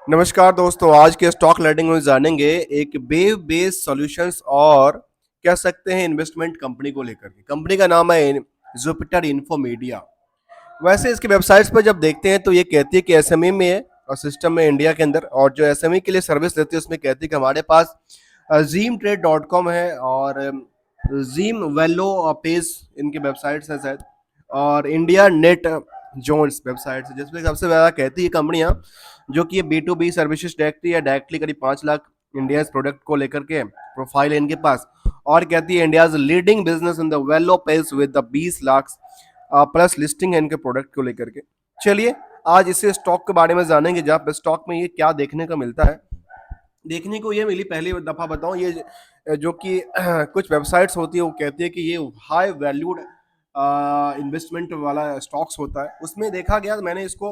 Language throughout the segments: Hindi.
नमस्कार दोस्तों, आज के स्टॉक लर्निंग में जानेंगे एक वेब बेस्ड सॉल्यूशंस और कह सकते हैं इन्वेस्टमेंट कंपनी को लेकर के। कंपनी का नाम है जुपिटर इन्फो मीडिया। वैसे इसकी वेबसाइट्स पर जब देखते हैं तो ये कहती है कि एसएमई में है और सिस्टम में इंडिया के अंदर, और जो एसएमई के लिए सर्विस देती है उसमें कहती है कि हमारे पास जीम ट्रेड डॉट कॉम है और जीम वेलो पेज इनकी वेबसाइट्स है शायद, और इंडिया नेट जोन्स वेबसाइट्स है, जिसमें सबसे ज़्यादा कहती है कंपनियां जो कि ये B to B services directly या डायरेक्टली करीब 5 लाख इंडिया प्रोडक्ट को लेकर के प्रोफाइल है इनके पास। और कहती है India leading business in the yellow pages with the 20 lakh plus listing है इनके प्रोडक्ट को लेकर के। चलिए आज इसे स्टॉक के बारे में जानेंगे, जहाँ पे स्टॉक में ये क्या देखने को मिलता है। देखने को ये मिली, पहली दफा बताऊं, ये जो कि कुछ वेबसाइट्स होती है वो कहती है कि ये हाई वैल्यूड इन्वेस्टमेंट वाला स्टॉक्स होता है। उसमें देखा गया, मैंने इसको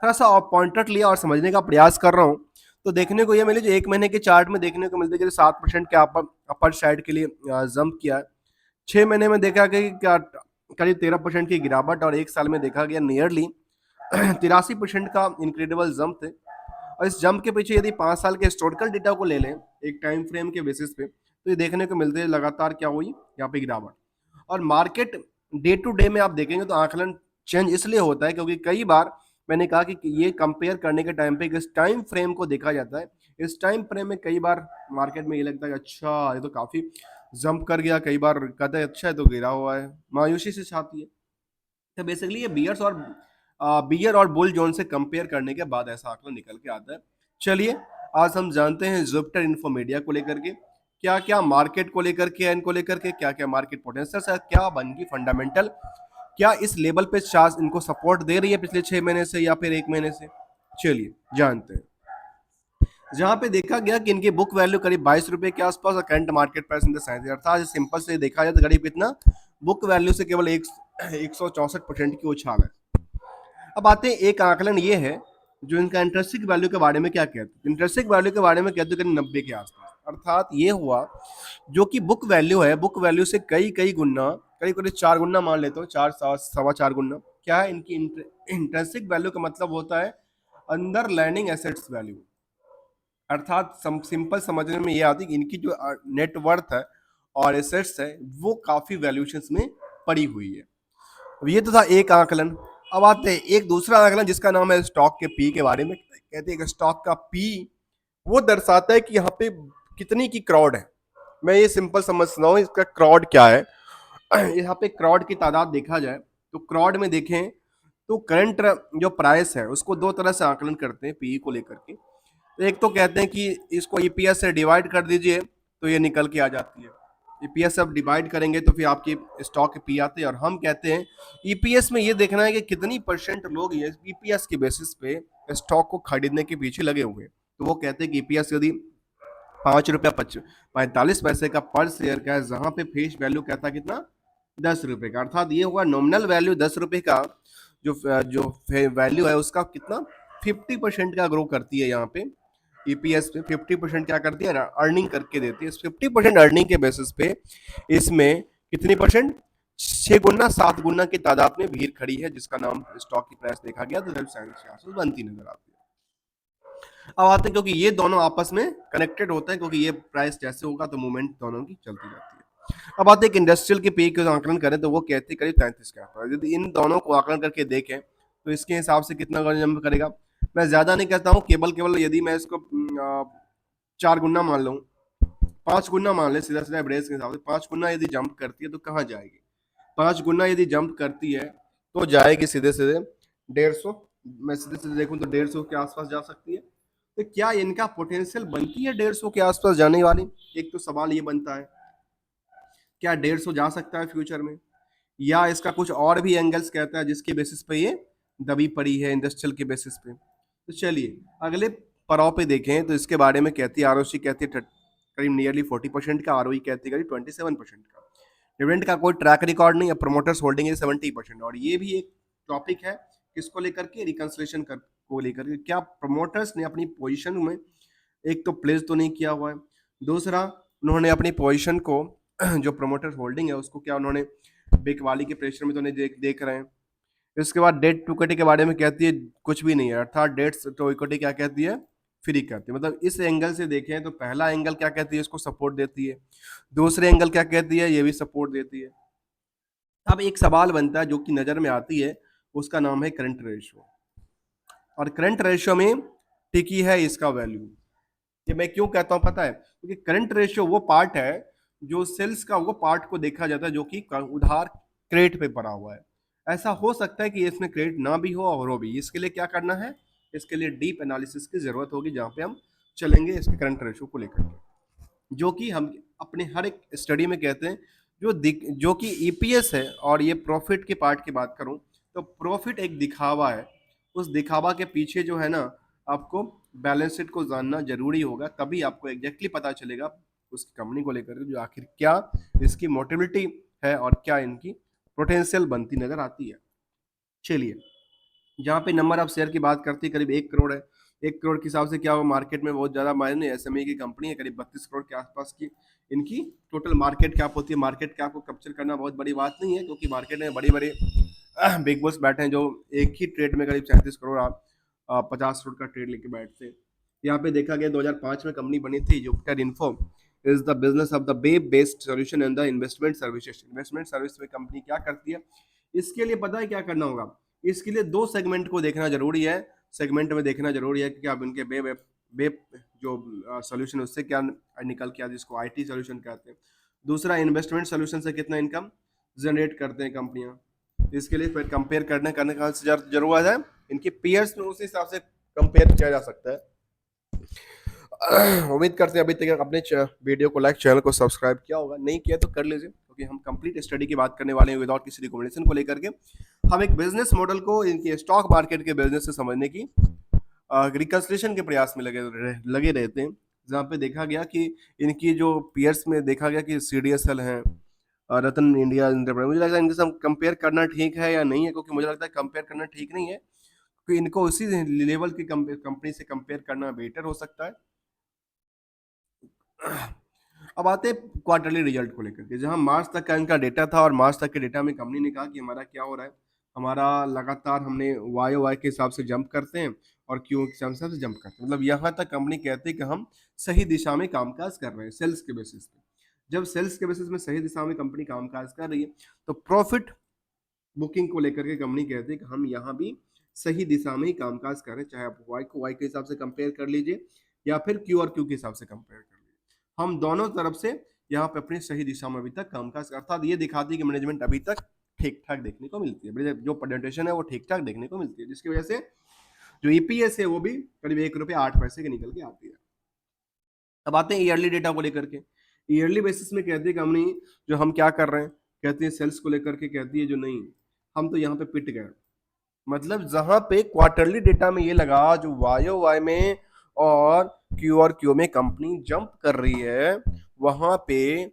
थोड़ा सा पॉइंटर लिया और समझने का प्रयास कर रहा हूँ। तो देखने को ये मिले जो 1 महीने के चार्ट में देखने को मिलते हैं कि 7% के अपर साइड के लिए जंप किया है। 6 महीने में देखा गया कि क्या करीब 13% की गिरावट, और 1 साल में देखा गया नियरली 83% का इनक्रेडिबल जंप थे। और इस जंप के पीछे यदि 5 साल के हिस्टोरिकल डेटा को ले लें एक टाइम फ्रेम के बेसिस पे, तो ये देखने को मिलते हैं लगातार क्या हुई यहाँ पे गिरावट। और मार्केट डे टू डे में आप देखेंगे तो आकलन चेंज इसलिए होता है क्योंकि कई बार मैंने कहा कि ये कंपेयर करने के टाइम पे इस टाइम फ्रेम को देखा जाता है। इस टाइम फ्रेम में कई बार मार्केट में ये लगता है कि अच्छा ये तो काफी जंप कर गया, कई बार कहते हैं अच्छा है तो गिरा हुआ है, मायूसी से छाती है। तो बेसिकली ये बियर और बुल जोन से कंपेयर करने के बाद ऐसा आंकड़ा निकल के आता है। चलिए आज हम जानते हैं जुपिटर इन्फो मीडिया को लेकर के, क्या क्या मार्केट को लेकर के, इनको लेकर के क्या क्या मार्केट पोटेंशियल है, क्या बन गई फंडामेंटल, क्या इस लेवल पे चार्ज इनको सपोर्ट दे रही है पिछले 6 महीने से या फिर 1 महीने से। चलिए जानते हैं। जहां पे देखा गया कि इनकी बुक वैल्यू करीब 22 रुपए के आसपास और करंट मार्केट प्राइस इनका 37, अर्थात सिंपल से देखा जाए तो करीब कितना, बुक वैल्यू से केवल 164% की उछाल है। अब आते हैं, एक आकलन ये है जो इनका इंटरेस्टिक वैल्यू के बारे में क्या कहते हैं। इंटरेस्टिक वैल्यू के बारे में कहते हैं करीब 90 के आसपास, अर्थात ये हुआ जो कि बुक वैल्यू है, बुक वैल्यू से कई कई गुना, करीब करीब 4 गुना मान लेते हो, 4 सवा 4 गुना। क्या है इनकी इंटरेस्टिक वैल्यू का मतलब होता है अंदर लैंडिंग एसेट्स वैल्यू, अर्थात सिंपल समझने में ये आती है कि इनकी जो नेटवर्थ है और एसेट्स है वो काफी वैल्यूएशंस में पड़ी हुई है। अब ये तो था एक आकलन। अब आते हैं एक दूसरा आकलन जिसका नाम है स्टॉक के पी के बारे में। कहते हैं कि स्टॉक का पी वो दर्शाता है कि यहाँ पे कितनी की क्राउड है। मैं ये सिंपल समझता हूँ इसका क्राउड क्या है। यहाँ पे क्राउड की तादाद देखा जाए तो क्राउड में देखें तो करंट जो प्राइस है उसको दो तरह से आकलन करते हैं पीई को लेकर के। एक तो कहते हैं कि इसको ईपीएस से डिवाइड कर दीजिए तो ये निकल के आ जाती है। ईपीएस अब डिवाइड करेंगे तो फिर आपकी स्टॉक पी आते हैं, और हम कहते हैं ईपीएस में ये देखना है कि कितनी परसेंट लोग ये ईपीएस के बेसिस पे स्टॉक को खरीदने के पीछे लगे हुए हैं। तो वो कहते हैं कि ईपीएस यदि 5 रुपया 45 पैसे का पर शेयर का है, जहां पे फेस वैल्यू कहता है कितना, 10 रुपए का, अर्थात ये होगा नॉमिनल वैल्यू 10 रुपए का, जो जो वैल्यू है उसका कितना 50% का ग्रो करती है। यहाँ पे ईपीएस पे 50% क्या करती है ना, अर्निंग करके देती है। 50% अर्निंग के बेसिस पे इसमें कितनी परसेंट, 6 गुना 7 गुना की तादाद में भीड़ खड़ी है, जिसका नाम स्टॉक की प्राइस देखा गया तो बनती नजर आती है। अब आते हैं, क्योंकि ये दोनों आपस में कनेक्टेड होते हैं, क्योंकि ये प्राइस जैसे होगा तो मूवमेंट दोनों की चलती जाती है। अब आते हैं इंडस्ट्रियल के पी का आकलन करें तो वो कहते हैं करीब 33 के आसपास। यदि इन दोनों को आकलन करके देखें तो इसके हिसाब से कितना जंप करेगा। मैं ज्यादा नहीं कहता हूँ, केवल केवल यदि मैं इसको 4 गुना मान लूँ, 5 गुना मान ले, सीधा सीधा एवरेज के हिसाब से 5 गुना यदि जंप करती है तो कहाँ जाएगी। 5 गुना यदि जंप करती है तो जाएगी सीधे सीधे 150। मैं सीधे सीधे देखूं तो 150 के आसपास जा सकती है। तो क्या इनका पोटेंशियल बनती है 150 के आसपास जाने वाली। एक तो सवाल ये बनता है, क्या 150 जा सकता है फ्यूचर में, या इसका कुछ और भी एंगल्स कहता है जिसके बेसिस पे ये दबी पड़ी है इंडस्ट्रियल के बेसिस पे। तो चलिए अगले पड़ाव पे देखें तो इसके बारे में कहती है आरओसी कहती है करीब नियरली 40% का, आरओई कहती है करीब 27% का। डिविडेंड का कोई ट्रैक रिकॉर्ड नहीं है, प्रमोटर्स होल्डिंग है 70%। और ये भी एक टॉपिक है किसको लेकर के, रिकंसिलेशन को लेकर के, क्या प्रमोटर्स ने अपनी पोजीशन में एक तो प्लेस तो नहीं किया हुआ है, दूसरा उन्होंने अपनी पोजीशन को जो प्रमोटर्स होल्डिंग है उसको क्या उन्होंने बिकवाली के प्रेशर में तो नहीं देख रहे हैं। इसके बाद डेट टू इक्विटी के बारे में कहती है कुछ भी नहीं है, अर्थात डेट्स टू इक्विटी क्या कहती है, फ्री करती है। मतलब इस एंगल से देखें तो पहला एंगल क्या कहती है, इसको सपोर्ट देती है, दूसरे एंगल क्या कहती है, ये भी सपोर्ट देती है। अब एक सवाल बनता है जो कि नजर में आती है, उसका नाम है करंट रेशियो। और करंट रेशियो में टिकी है इसका वैल्यू। ये मैं क्यों कहता हूं पता है, क्योंकि करंट रेशियो वो पार्ट है जो सेल्स का वो पार्ट को देखा जाता है जो कि उधार क्रेडिट पे पड़ा हुआ है। ऐसा हो सकता है कि इसमें क्रेडिट ना भी हो और हो भी, इसके लिए क्या करना है, इसके लिए डीप एनालिसिस की जरूरत होगी, जहां पे हम चलेंगे इसके करंट रेशियो को लेकर के, जो कि हम अपने हर एक स्टडी में कहते हैं। जो कि ईपीएस है, और ये प्रॉफिट के पार्ट की बात करूं तो प्रॉफिट एक दिखावा है। उस दिखावा के पीछे जो है ना, आपको बैलेंस शीट को जानना जरूरी होगा, तभी आपको एग्जैक्टली पता चलेगा उस कंपनी को लेकर जो आखिर क्या इसकी मोटिविटी है और क्या इनकी पोटेंशियल बनती नजर आती है। चलिए, जहाँ पे नंबर ऑफ शेयर की बात करती है करीब 1 करोड़ है। 1 करोड़ के हिसाब से क्या हो, मार्केट में बहुत ज्यादा मायने, एसएमई की कंपनी है, करीब 32 करोड़ के आसपास की इनकी टोटल मार्केट कैप होती है। मार्केट कैप को कैप्चर करना बहुत बड़ी बात नहीं है, क्योंकि मार्केट में बड़े बड़े बिग बॉस बैठे हैं जो एक ही ट्रेड में करीब 37 करोड़ 50 करोड़ का ट्रेड लेके बैठते हैं। यहाँ पे देखा गया 2005 में कंपनी बनी थी Jupiter info, is the business of the web based solution and the investment services. Investment service में कंपनी क्या करती है, इसके लिए पता है क्या करना होगा, इसके लिए दो सेगमेंट को देखना जरूरी है। सेगमेंट में देखना जरूरी है कि आप इनके वेब वेब जो सॉल्यूशन है उससे क्या निकल के आता, जिसको आईटी सॉल्यूशन कहते हैं। दूसरा, इन्वेस्टमेंट सॉल्यूशन से कितना इनकम जनरेट करते हैं कंपनियां, इसके लिए फिर कंपेयर करने का जरूरत है। इनके पीयर्स में उस हिसाब से कंपेयर किया जा सकता है। उम्मीद करते हैं अभी तक अपने वीडियो को लाइक, चैनल को सब्सक्राइब किया होगा, नहीं किया तो कर लीजिए, क्योंकि हम कंप्लीट स्टडी की बात करने वाले हैं विदाउट किसी रिकमेंडेशन को लेकर के। हम एक बिजनेस मॉडल को इनके स्टॉक मार्केट के बिजनेस से समझने की रिकंसिलेशन के प्रयास में लगे रहते हैं, जहाँ पे देखा गया कि इनकी जो पीयर्स में देखा गया कि सीडीएसएल है, रतन इंडिया एंटरप्राइज, मुझे लगता है इनके साथ कंपेयर करना ठीक है या नहीं है, क्योंकि मुझे लगता है कंपेयर करना ठीक नहीं है, क्योंकि इनको उसी लेवल की कंपनी से कंपेयर करना बेटर हो सकता है। अब आते हैं क्वार्टरली रिजल्ट को लेकर के, जहां मार्च तक का इनका डेटा था, और मार्च तक के डेटा में कंपनी ने कहा कि हमारा क्या हो रहा है, हमारा लगातार हमने वाई वाई के हिसाब से जंप करते हैं और क्यू के हिसाब से जंप करते हैं। मतलब यहाँ तक कंपनी कहती है कि हम सही दिशा में कामकाज कर रहे हैं सेल्स के बेसिस पे। जब सेल्स के बेसिस में सही दिशा में कंपनी कामकाज कर रही है, तो प्रॉफिट बुकिंग को लेकर के कंपनी कहती है कि हम यहाँ भी सही दिशा में ही कामकाज कर रहे हैं, चाहे आप वाई को वाई के हिसाब से कंपेयर कर लीजिए या फिर क्यू और क्यू के हिसाब से कंपेयर कर लीजिए। हम दोनों तरफ से यहाँ पे अपनी सही दिशा में अभी तक कामकाज, अर्थात ये दिखाती है कि मैनेजमेंट अभी तक ठीक ठाक देखने को मिलती है, जो प्रेजेंटेशन है वो ठीक ठाक देखने को मिलती है, जिसकी वजह से जो ईपीएस है वो भी करीब 1 रुपये 8 पैसे के निकल के आती है। अब आते हैं ईयरली डेटा को लेकर के। ईयरली बेसिस में कहती है कंपनी जो हम क्या कर रहे हैं, कहती है सेल्स को लेकर के कहती है जो नहीं, हम तो यहाँ पे पिट गए। मतलब जहां पे क्वार्टरली डेटा में ये लगा जो वाई वाई में और क्यू में कंपनी जंप कर रही है, वहां पे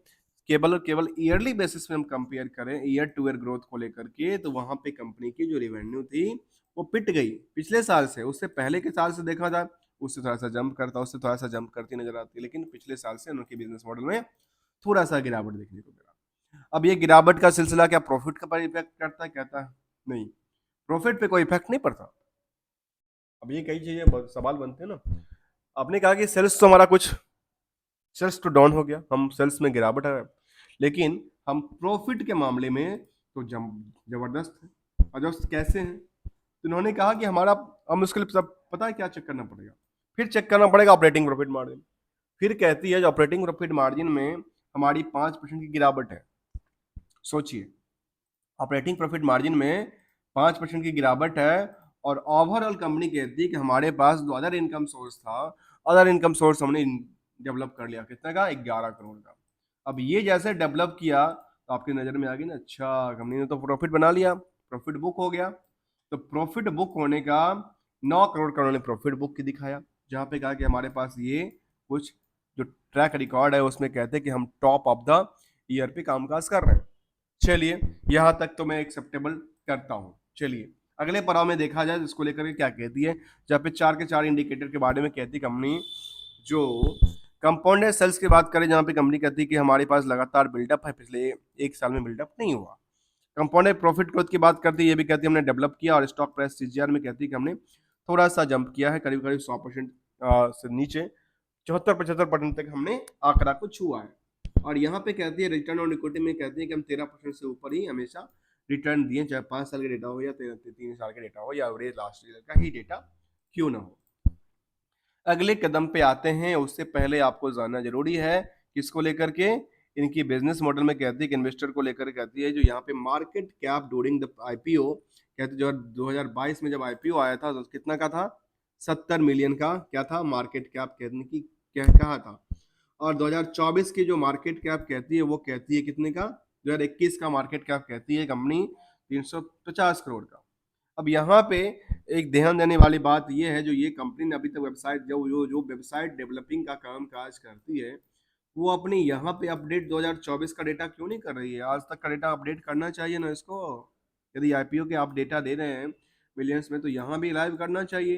केवल और केवल ईयरली बेसिस में हम कंपेयर करें ईयर टू ईयर ग्रोथ को लेकर के, तो वहां पे कंपनी की जो रेवेन्यू थी वो पिट गई पिछले साल से। उससे पहले के साल से देखा जाए उससे थोड़ा सा जंप करता, उससे थोड़ा सा जंप करती नजर आती है, लेकिन पिछले साल से उनके बिजनेस मॉडल में थोड़ा सा गिरावट देखने को मिला। अब ये गिरावट का सिलसिला क्या प्रॉफिट का पर इफेक्ट करता है, कहता है नहीं, प्रॉफिट पे कोई इफेक्ट नहीं पड़ता। अब ये कई चीजें सवाल बनते हैं ना, आपने कहा कि सेल्स तो हमारा कुछ, सेल्स तो डाउन हो गया, हम सेल्स में गिरावट है, लेकिन हम प्रॉफिट के मामले में तो जबरदस्त है। और जब कैसे हैं, तो उन्होंने कहा कि हमारा, हम उसके लिए सब पता है क्या चेक करना पड़ेगा, फिर चेक करना पड़ेगा ऑपरेटिंग प्रॉफिट मार्जिन। फिर कहती है जो ऑपरेटिंग प्रॉफिट मार्जिन में हमारी 5% की गिरावट है। सोचिए, ऑपरेटिंग प्रॉफिट मार्जिन में 5% की गिरावट है, और ओवरऑल कंपनी कहती है कि हमारे पास जो अदर इनकम सोर्स था, अदर इनकम सोर्स हमने डेवलप कर लिया, कितने का, 11 करोड़ का। अब ये जैसे डेवलप किया तो आपकी नजर में आ गई ना, अच्छा कंपनी ने तो प्रॉफिट बना लिया, प्रॉफिट बुक हो गया। तो प्रॉफिट बुक होने का 9 करोड़ का उन्होंने प्रॉफिट बुक की दिखाया, जहां पे कहा कि हमारे पास ये कुछ जो ट्रैक रिकॉर्ड है उसमें कहते हैं कि हम टॉप ऑफ द ईयर पे कामकाज कर रहे हैं। चलिए, यहां तक तो मैं एक्सेप्टेबल करता हूं। चलिए, अगले पड़ाव में देखा जाए इसको लेकर के क्या कहती है, जहाँ पे 4 के 4 इंडिकेटर के बारे में कहती है कंपनी। जो कंपाउंडेड सेल्स की बात करें, जहाँ पे कंपनी कहती है कि हमारे पास लगातार बिल्डअप है, पिछले 1 साल में बिल्डअप नहीं हुआ। कंपाउंडेड प्रॉफिट ग्रोथ की बात करती है, ये भी कहती है हमने डेवलप किया, और स्टॉक प्राइस सीजीआर में कहती है कि हमने थोड़ा सा जंप किया है, करीब करीब 100% से नीचे 74-75% तक हमने आंकड़ा को छुआ है। और यहाँ पे कहती है रिटर्न ऑन इक्विटी में कहती है कि हम 13% से ऊपर ही हमेशा रिटर्न दिए, चाहे 5 साल का डेटा हो या 3 साल का डेटा हो या एवरेज लास्ट ईयर का ही डेटा क्यों ना हो। अगले कदम पे आते हैं, उससे पहले आपको जानना जरूरी है किसको लेकर के, इनकी बिजनेस मॉडल में कहती है कि इन्वेस्टर को लेकर कहती है जो यहाँ पे market cap during the IPO, कहते जो 2022 में जब आईपीओ आया था तो कितना का था, 70 मिलियन का क्या था मार्केट कैप कहने की क्या कहा था। और 2024 की जो मार्केट कैप कहती है वो कहती है कितने का, 2021 का मार्केट कैप कहती है कंपनी 350 करोड़ का। अब यहाँ पे एक ध्यान देने वाली बात ये है, जो ये कंपनी ने अभी तक वेबसाइट जो वेबसाइट डेवलपिंग का काम काज करती है, वो अपनी यहाँ पे अपडेट 2024 का डेटा क्यों नहीं कर रही है, आज तक का डेटा अपडेट करना चाहिए ना इसको। यदि आईपीओ के आप डेटा दे रहे हैं मिलियंस में, तो यहाँ भी लाइव करना चाहिए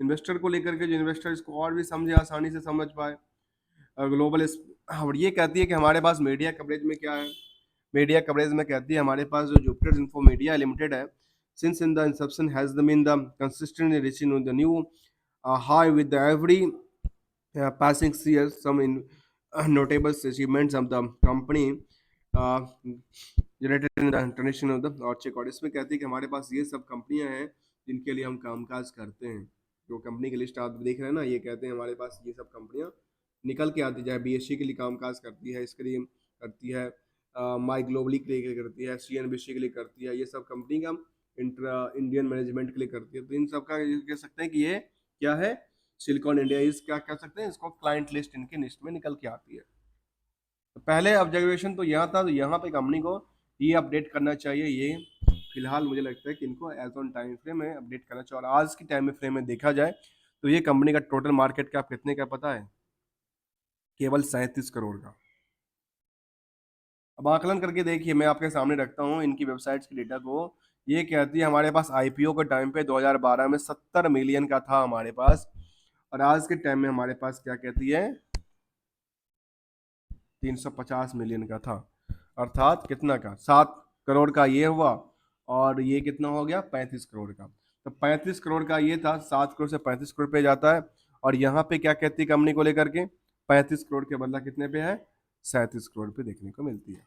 इन्वेस्टर को लेकर के, जो इन्वेस्टर इसको और भी समझे, आसानी से समझ पाए। ग्लोबल और ये कहती है कि हमारे पास मीडिया कवरेज में क्या है, मीडिया कवरेज में कहती है हमारे पास जो जुपिटर इन्फो मीडिया लिमिटेड है, since in the inception has been the consistently reaching the new high with the every passing years, some in notable achievements of the company uh, generated in the international of the Orchid Code। इसमें कहती है कि हमारे पास ये सब कंपनियां हैं जिनके लिए हम कामकाज करते हैं। जो कंपनी की लिस्ट आप देख रहे हैं ना, ये कहते हैं हमारे पास ये सब कंपनियां निकल के आती, चाहे बीएससी के लिए कामकाज करती है, इसके लिए करती है, माई ग्लोबली के लिए करती है, सीएनबीसी के लिए करती है, ये सब कंपनी का इंडियन मैनेजमेंट के लिए करती है। तो इन सब का ये कह सकते हैं कि ये क्या है, सिलिकॉन इंडिया इस क्या कह सकते हैं इसको, क्लाइंट लिस्ट इनके लिस्ट में निकल के आती है। तो पहले ऑब्जर्वेशन तो यहाँ था, तो यहाँ पे कंपनी को ये अपडेट करना चाहिए, ये फिलहाल मुझे लगता है कि इनको एज ऑन टाइम फ्रेम में अपडेट करना चाहिए। और आज की टाइम फ्रेम में देखा जाए तो ये कंपनी का टोटल मार्केट कैप कितने का पता है, केवल 37 करोड़ का। अब आकलन करके देखिए, मैं आपके सामने रखता हूँ इनकी वेबसाइट्स की डेटा को। ये कहती है हमारे पास आईपीओ के टाइम पे 2012 में 70 मिलियन का था हमारे पास, और आज के टाइम में हमारे पास क्या कहती है, 350 मिलियन का था। अर्थात कितना का, 7 करोड़ का ये हुआ, और ये कितना हो गया, 35 करोड़ का। तो 35 करोड़ का ये था, 7 करोड़ से 35 करोड़ पे जाता है। और यहाँ पे क्या कहती है कंपनी को लेकर के, 35 करोड़ के बदला कितने पे है, 37 करोड़ पे देखने को मिलती है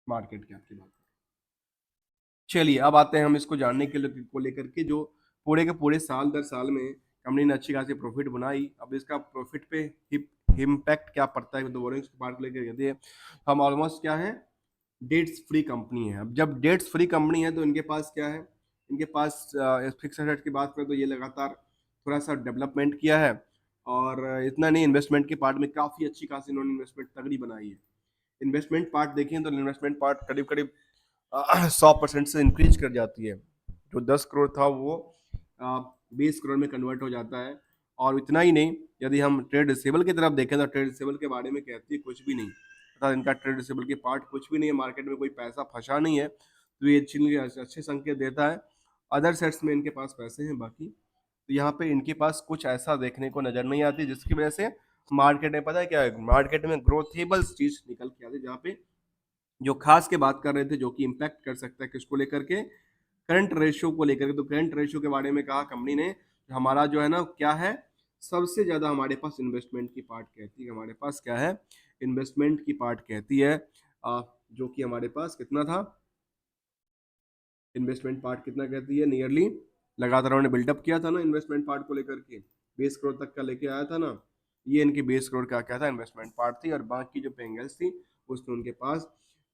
मार्केट कैप की बात। चलिए अब आते हैं हम इसको जानने के लिए को लेकर के, जो पूरे के पूरे साल दर साल में कंपनी ने अच्छी खासी प्रॉफिट बनाई। अब इसका प्रॉफिट पे इम्पैक्ट क्या पड़ता है, तो बोरिंग्स के पार्ट को लेकर कहते हैं हम ऑलमोस्ट क्या है, डेट्स फ्री कंपनी है। अब जब डेट्स फ्री कंपनी है तो इनके पास क्या है, इनके पास फिक्स एसेट की बात करें तो ये लगातार थोड़ा सा डेवलपमेंट किया है। और इतना नहीं, इन्वेस्टमेंट के पार्ट में काफ़ी अच्छी खासी इन्होंने इन्वेस्टमेंट तगड़ी बनाई है। इन्वेस्टमेंट पार्ट देखें तो इन्वेस्टमेंट पार्ट करीब करीब 100% से इंक्रीज कर जाती है। जो 10 करोड़ था वो 20 करोड़ में कन्वर्ट हो जाता है। और इतना ही नहीं, यदि हम ट्रेड रिसीवेबल की तरफ देखें तो ट्रेड रिसीवेबल के बारे में कहती है कुछ भी नहीं, अर्थात इनका ट्रेड रिसीवेबल के पार्ट कुछ भी नहीं है, मार्केट में कोई पैसा फंसा नहीं है, तो ये अच्छे संकेत देता है। अदर सेट्स में इनके पास पैसे हैं बाकी, तो यहाँ पे इनके पास कुछ ऐसा देखने को नजर नहीं आती, जिसकी वजह से मार्केट में पता है क्या है, मार्केट में ग्रोथेबल चीज निकल के आती है। जहाँ पे जो खास के बात कर रहे थे, जो कि इम्पैक्ट कर सकता है किसको लेकर के, करंट रेशियो को लेकर के। तो करंट रेशियो के बारे में कहा कंपनी ने, हमारा जो है ना क्या है, सबसे ज्यादा हमारे पास इन्वेस्टमेंट की पार्ट कहती है, हमारे पास क्या है, इन्वेस्टमेंट की पार्ट कहती है, जो कि हमारे पास कितना था, इन्वेस्टमेंट पार्ट कितना कहती है, नियरली लगातार उन्होंने बिल्डअप किया था ना इन्वेस्टमेंट पार्ट को लेकर के, 20 करोड़ तक का लेके आया था ना, ये इनकी 20 करोड़ का क्या था, इन्वेस्टमेंट पार्ट थी। और बाकी जो पेंगल्स थी उसमें उनके पास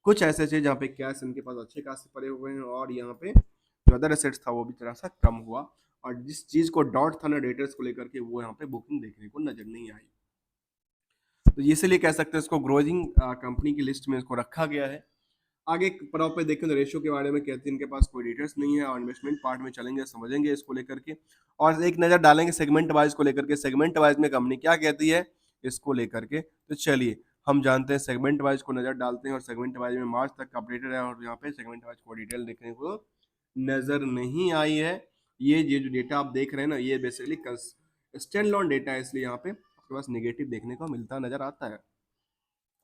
कुछ ऐसे थे जहाँ पे कैश इनके पास अच्छे खासे पड़े हुए हैं, और यहाँ पे जो अदर एसेट्स था वो भी थोड़ा सा कम हुआ। और जिस चीज को डॉट था ना डेटर्स को लेकर के, वो यहाँ पे बुकिंग देखने को नजर नहीं आई। तो इसीलिए कह सकते हैं इसको ग्रोइंग कंपनी की लिस्ट में इसको रखा गया है। आगे पड़ाव पे देखें तो रेशियो के बारे में कहते हैं इनके पास कोई डिटेल्स नहीं है, और इन्वेस्टमेंट पार्ट में चलेंगे समझेंगे इसको लेकर के, और एक नज़र डालेंगे सेगमेंट वाइज को लेकर के, सेगमेंट वाइज में कंपनी क्या कहती है इसको लेकर के। तो चलिए हम जानते हैं, सेगमेंट वाइज को नज़र डालते हैं, और सेगमेंट वाइज में मार्च तक अपडेटेड है, और यहाँ पे सेगमेंट वाइज को डिटेल देखने को नज़र नहीं आई है। ये जो डेटा आप देख रहे हैं ना, ये बेसिकली स्टैंड लॉन डेटा है, इसलिए यहाँ पे आपके पास नेगेटिव देखने को मिलता नजर आता है।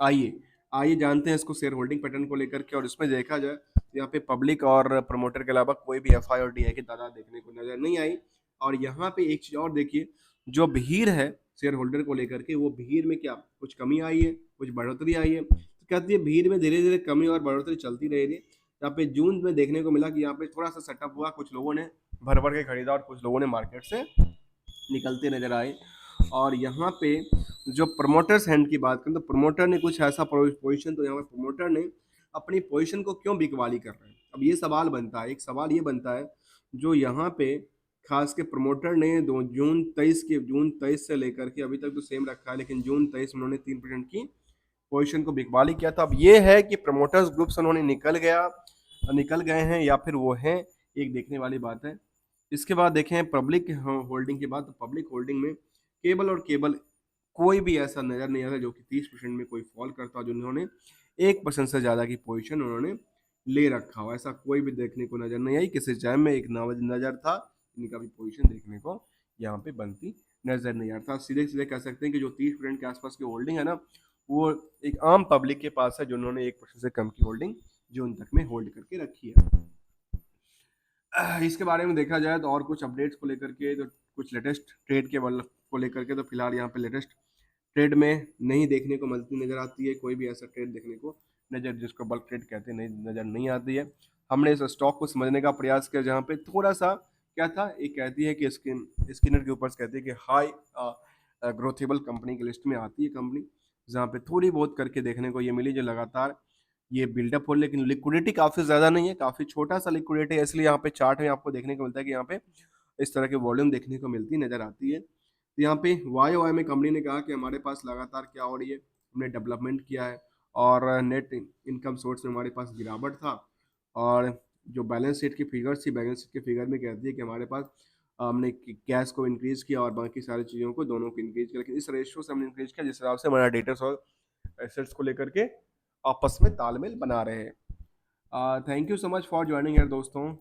आइए आइए जानते हैं इसको शेयर होल्डिंग पैटर्न को लेकर के, और इसमें देखा जाए तो यहाँ पे पब्लिक और प्रमोटर के अलावा कोई भी एफआई और डीआई की तादाद देखने को नजर नहीं आई। और यहाँ पे एक चीज और देखिए, जो भीड़ है शेयर होल्डर को लेकर के, वो भीड़ में क्या कुछ कमी आई है, कुछ बढ़ोतरी आई है? तो कहती है भीड़ में धीरे धीरे कमी और बढ़ोतरी चलती रहेगी। यहाँ पे जून में देखने को मिला कि यहाँ पे थोड़ा सा सेटअप हुआ, कुछ लोगों ने भर भर के खरीदा और कुछ लोगों ने मार्केट से निकलते नजर आए। और यहाँ पे जो प्रमोटर्स हैंड की बात करें तो प्रमोटर ने कुछ ऐसा पोजीशन, तो यहाँ पे प्रमोटर ने अपनी पोजीशन को क्यों बिकवाली कर रहे हैं? अब ये सवाल बनता है, एक सवाल ये बनता है जो यहाँ पे खास के प्रमोटर ने दो जून 23 से लेकर के अभी तक तो सेम रखा है, लेकिन जून 23 में उन्होंने 3% की पोजीशन को बिकवाली किया था। अब ये है कि प्रमोटर्स ग्रुप से उन्होंने निकल गए हैं या फिर वो हैं, एक देखने वाली बात है। इसके बाद देखें पब्लिक होल्डिंग की बात, तो पब्लिक होल्डिंग में केबल कोई भी ऐसा नजर नहीं आता जो कि 30% में कोई फॉल करता हो, जिन्होंने 1% से ज्यादा की पोजीशन उन्होंने ले रखा हो, ऐसा कोई भी देखने को नजर नहीं आई। किसी जैम में एक नजर था, इनका भी पोजीशन देखने को यहाँ पे बनती नजर नहीं आता। सीधे सीधे कह सकते हैं कि जो 30% के आसपास की होल्डिंग है ना, वो एक आम पब्लिक के पास है, जो उन्होंने 1% से कम की होल्डिंग जून तक में होल्ड करके रखी है। इसके बारे में देखा जाए तो और कुछ अपडेट्स को लेकर के, तो कुछ लेटेस्ट ट्रेड के बल को लेकर के, तो फिलहाल यहाँ पे लेटेस्ट ट्रेड में नहीं देखने को मिलती नजर आती है, कोई भी ऐसा ट्रेड देखने को नजर, जिसको बल्क ट्रेड कहते हैं, नहीं नजर नहीं आती है। हमने इस स्टॉक को समझने का प्रयास किया, जहाँ पे थोड़ा सा क्या था, एक कहती है कि स्किनर के ऊपर कहती है कि हाई ग्रोथेबल कंपनी की लिस्ट में आती है कंपनी, जहाँ पे थोड़ी बहुत करके देखने को ये मिली, जो लगातार ये बिल्डअप हो, लेकिन लिक्विडिटी काफी ज्यादा नहीं है, काफी छोटा सा लिक्विडिटी है, इसलिए यहाँ पे चार्ट में आपको देखने को मिलता है कि यहाँ पे इस तरह की वॉल्यूम देखने को मिलती नजर आती है। तो यहाँ पे वाई में कंपनी ने कहा कि हमारे पास लगातार क्या हो रही है, हमने डेवलपमेंट किया है और नेट इनकम सोर्स में हमारे पास गिरावट था। और जो बैलेंस शीट की फिगर्स थी, बैलेंस शीट के फिगर में कहती है कि हमारे पास हमने कैश को इंक्रीज किया और बाकी सारी चीज़ों को दोनों को इंक्रीज किया, लेकिन इस रेशियो से हमने इंक्रीज किया जिस हिसाब से हमारा डेटर्स और एसेट्स को लेकर के आपस में तालमेल बना रहे हैं। Thank you so much for joining यार दोस्तों।